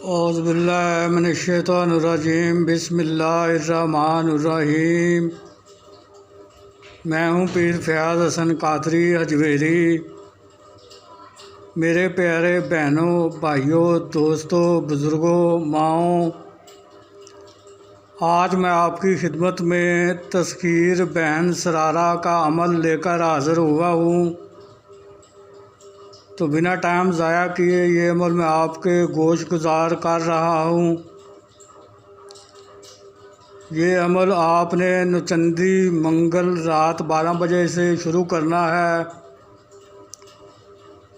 اعوذ باللہ من الشیطان الرجیم، بسم اللہ الرحمن الرحیم۔ میں ہوں پیر فیاض حسن قادری حجویری۔ میرے پیارے بہنوں، بھائیوں، دوستوں، بزرگوں، ماؤں، آج میں آپ کی خدمت میں تذکیر بہن سرارہ کا عمل لے کر حاضر ہوا ہوں۔ تو بنا ٹائم ضائع کیے یہ عمل میں آپ کے گوش گزار کر رہا ہوں۔ یہ عمل آپ نے نچندی منگل رات 12 بجے سے شروع کرنا ہے۔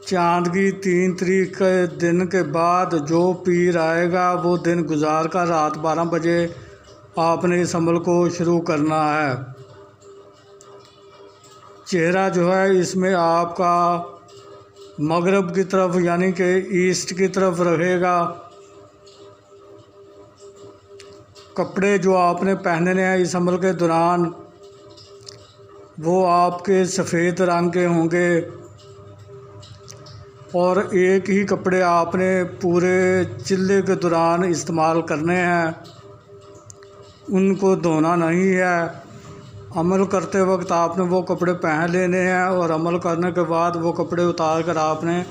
چاند کی 3 تاریخ کے دن کے بعد جو پیر آئے گا وہ دن گزار کر رات 12 بجے آپ نے اس عمل کو شروع کرنا ہے۔ چہرہ جو ہے اس میں آپ کا مغرب کی طرف یعنی کہ ایسٹ کی طرف رہے گا۔ کپڑے جو آپ نے پہننے ہیں اس عمل کے دوران وہ آپ کے سفید رنگ کے ہوں گے، اور ایک ہی کپڑے آپ نے پورے چلے کے دوران استعمال کرنے ہیں، ان کو دھونا نہیں ہے۔ عمل کرتے وقت آپ نے وہ کپڑے پہن لینے ہیں، اور عمل کرنے کے بعد وہ کپڑے اتار کر آپ نے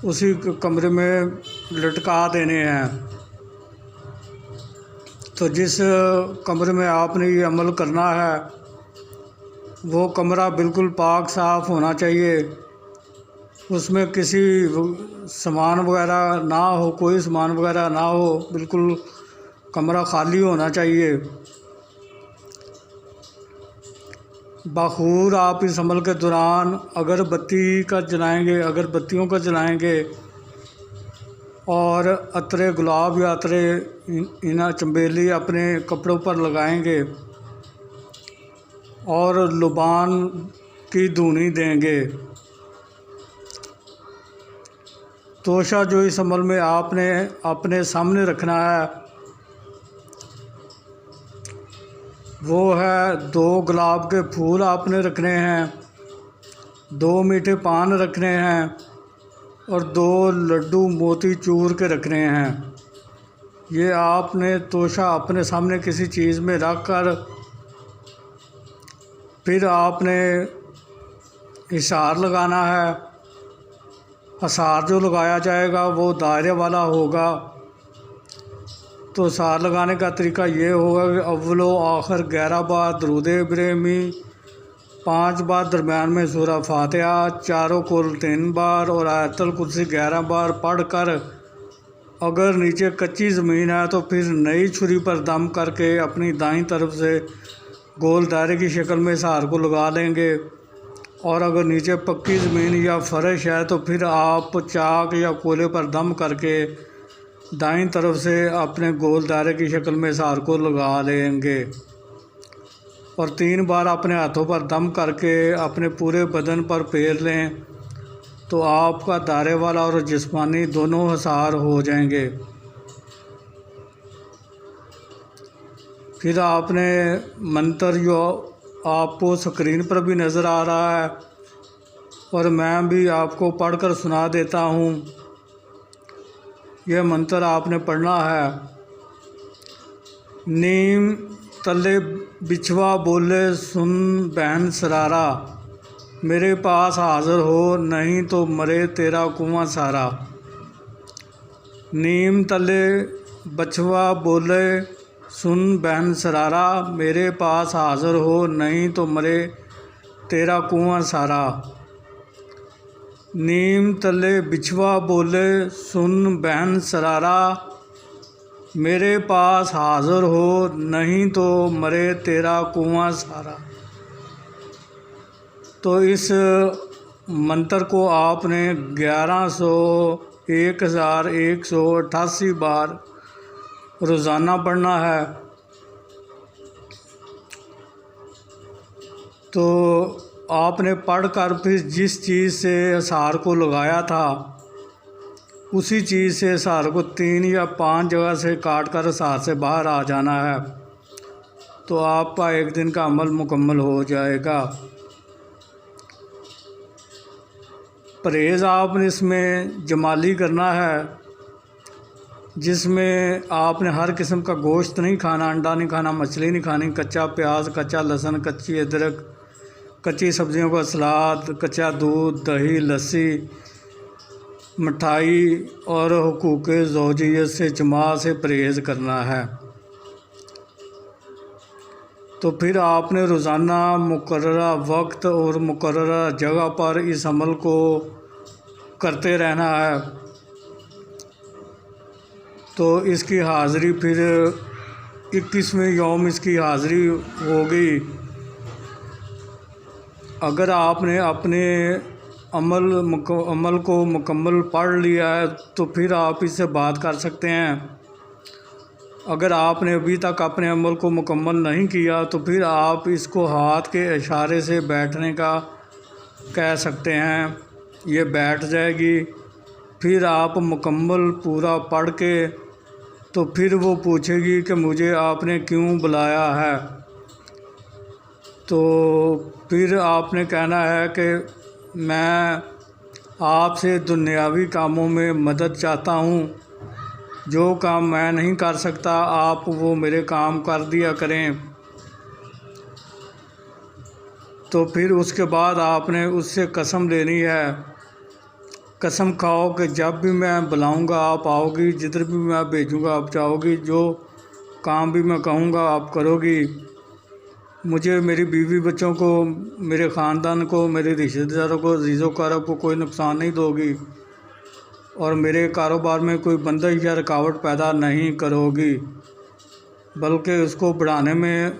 اسی کمرے میں لٹکا دینے ہیں۔ تو جس کمرے میں آپ نے یہ عمل کرنا ہے وہ کمرہ بالکل پاک صاف ہونا چاہیے، اس میں کسی سامان وغیرہ نہ ہو، کوئی سامان وغیرہ نہ ہو، بالکل کمرہ خالی ہونا چاہیے۔ بخور آپ اس عمل کے دوران اگربتیوں کا جلائیں گے، اور عطر گلاب یا عطر چنبیلی اپنے کپڑوں پر لگائیں گے، اور لبان کی دھونی دیں گے۔ توشہ جو اس عمل میں آپ نے اپنے سامنے رکھنا ہے وہ ہے 2 گلاب کے پھول آپ نے رکھنے ہیں، 2 میٹھے پان رکھنے ہیں، اور 2 لڈو موتی چور کے رکھنے ہیں۔ یہ آپ نے توشہ اپنے سامنے کسی چیز میں رکھ کر پھر آپ نے حصار لگانا ہے۔ حصار جو لگایا جائے گا وہ دائرے والا ہوگا۔ تو حصار لگانے کا طریقہ یہ ہوگا کہ اول و آخر 11 بار درود ابراہیمی، 5 بار درمیان میں سورہ فاتحہ، چاروں کل 3 بار، اور آیت الکرسی 11 بار پڑھ کر اگر نیچے کچی زمین ہے تو پھر نئی چھری پر دم کر کے اپنی دائیں طرف سے گول دائرے کی شکل میں حصار کو لگا لیں گے، اور اگر نیچے پکی زمین یا فرش ہے تو پھر آپ چاک یا کولے پر دم کر کے دائیں طرف سے اپنے گول دائرے کی شکل میں حصار کو لگا لیں گے، اور 3 بار اپنے ہاتھوں پر دم کر کے اپنے پورے بدن پر پھیر لیں تو آپ کا دائرے والا اور جسمانی دونوں حصار ہو جائیں گے۔ پھر آپ نے منتر جو آپ کو اسکرین پر بھی نظر آ رہا ہے اور میں بھی آپ کو پڑھ کر سنا دیتا ہوں، یہ منتر آپ نے پڑھنا ہے۔ نیم تلے بچھوا بولے سن بہن سرارا، میرے پاس حاضر ہو نہیں تو مرے تیرا کنواں سارا۔ نیم تلے بچھوا بولے سن بہن سرارا، میرے پاس حاضر ہو نہیں تو مرے تیرا کنواں سارا۔ نیم تلے بچھوا بولے سن بہن سرارا، میرے پاس حاضر ہو نہیں تو مرے تیرا کنواں سارا۔ تو اس منتر کو آپ نے 1188 بار روزانہ پڑھنا ہے۔ تو آپ نے پڑھ کر پھر جس چیز سے حصار کو لگایا تھا اسی چیز سے حصار کو 3 یا 5 جگہ سے کاٹ کر حصار سے باہر آ جانا ہے، تو آپ کا 1 دن کا عمل مکمل ہو جائے گا۔ پرہیز آپ نے اس میں جمالی کرنا ہے، جس میں آپ نے ہر قسم کا گوشت نہیں کھانا، انڈا نہیں کھانا، مچھلی نہیں کھانی، کچا پیاز، کچا لہسن، کچی ادرک، کچی سبزیوں کا سلاد، کچا دودھ، دہی، لسی، مٹھائی اور حقوق زوجیت سے جماع سے پرہیز کرنا ہے۔ تو پھر آپ نے روزانہ مقررہ وقت اور مقررہ جگہ پر اس عمل کو کرتے رہنا ہے۔ تو اس کی حاضری پھر 21ویں یوم اس کی حاضری ہوگی۔ اگر آپ نے اپنے عمل کو مکمل پڑھ لیا ہے تو پھر آپ اس سے بات کر سکتے ہیں۔ اگر آپ نے ابھی تک اپنے عمل کو مکمل نہیں کیا تو پھر آپ اس کو ہاتھ کے اشارے سے بیٹھنے کا کہہ سکتے ہیں، یہ بیٹھ جائے گی۔ پھر آپ مکمل پورا پڑھ کے تو پھر وہ پوچھے گی کہ مجھے آپ نے کیوں بلایا ہے؟ تو پھر آپ نے کہنا ہے کہ میں آپ سے دنیاوی کاموں میں مدد چاہتا ہوں، جو کام میں نہیں کر سکتا آپ وہ میرے کام کر دیا کریں۔ تو پھر اس کے بعد آپ نے اس سے قسم لینی ہے، قسم کھاؤ کہ جب بھی میں بلاؤں گا آپ آؤ گی، جدھر بھی میں بھیجوں گا آپ جاؤ گی، جو کام بھی میں کہوں گا آپ کرو گی، مجھے، میری بیوی بچوں کو، میرے خاندان کو، میرے رشتہ داروں کو، عزیز و اقارب کو کوئی نقصان نہیں دو گی، اور میرے کاروبار میں کوئی بندش یا رکاوٹ پیدا نہیں کرو گی، بلکہ اس کو بڑھانے میں،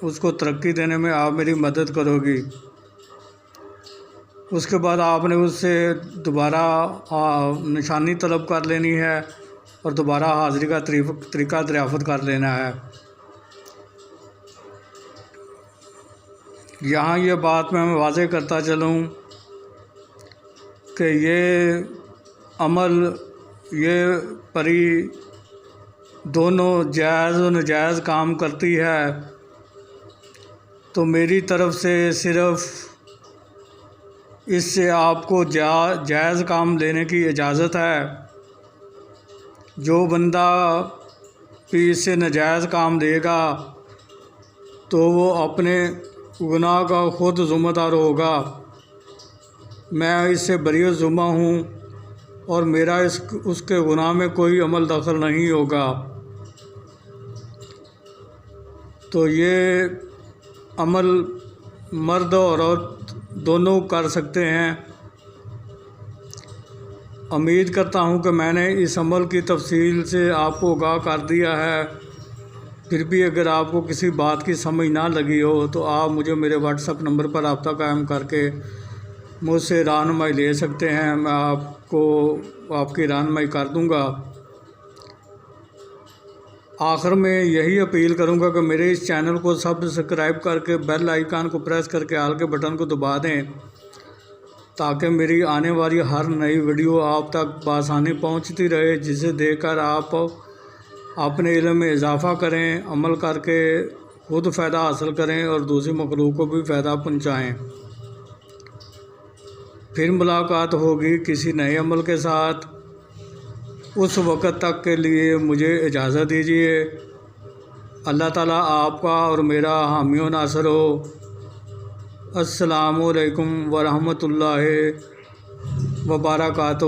اس کو ترقی دینے میں آپ میری مدد کرو گی۔ اس کے بعد آپ نے اس سے دوبارہ نشانی طلب کر لینی ہے اور دوبارہ حاضری کا طریقہ دریافت کر لینا ہے۔ یہاں یہ بات میں واضح کرتا چلوں کہ یہ عمل، یہ پری دونوں جائز و ناجائز کام کرتی ہے، تو میری طرف سے صرف اس سے آپ کو جائز کام لینے کی اجازت ہے۔ جو بندہ بھی اس سے ناجائز کام لے گا تو وہ اپنے گناہ کا خود ذمہ دار ہوگا۔ میں اس سے بری ذمہ ہوں اور میرا اس کے گناہ میں کوئی عمل دخل نہیں ہوگا۔ تو یہ عمل مرد اور عورت دونوں کر سکتے ہیں۔ امید کرتا ہوں کہ میں نے اس عمل کی تفصیل سے آپ کو آگاہ کر دیا ہے۔ پھر بھی اگر آپ کو کسی بات کی سمجھ نہ لگی ہو تو آپ مجھے میرے واٹس ایپ نمبر پر رابطہ قائم کر کے مجھ سے رہنمائی لے سکتے ہیں، میں آپ کو آپ کی رہنمائی کر دوں گا۔ آخر میں یہی اپیل کروں گا کہ میرے اس چینل کو سبسکرائب کر کے بیل آئیکن کو پریس کر کے آل کے بٹن کو دبا دیں، تاکہ میری آنے والی ہر نئی ویڈیو آپ تک بآسانی پہنچتی رہے، جسے دیکھ کر آپ اپنے علم میں اضافہ کریں، عمل کر کے خود فائدہ حاصل کریں اور دوسری مخلوق کو بھی فائدہ پہنچائیں۔ پھر ملاقات ہوگی کسی نئے عمل کے ساتھ۔ اس وقت تک کے لیے مجھے اجازت دیجیے۔ اللہ تعالیٰ آپ کا اور میرا حامی و ناصر ہو۔ السلام علیکم ورحمۃ اللہ وبرکاتہ۔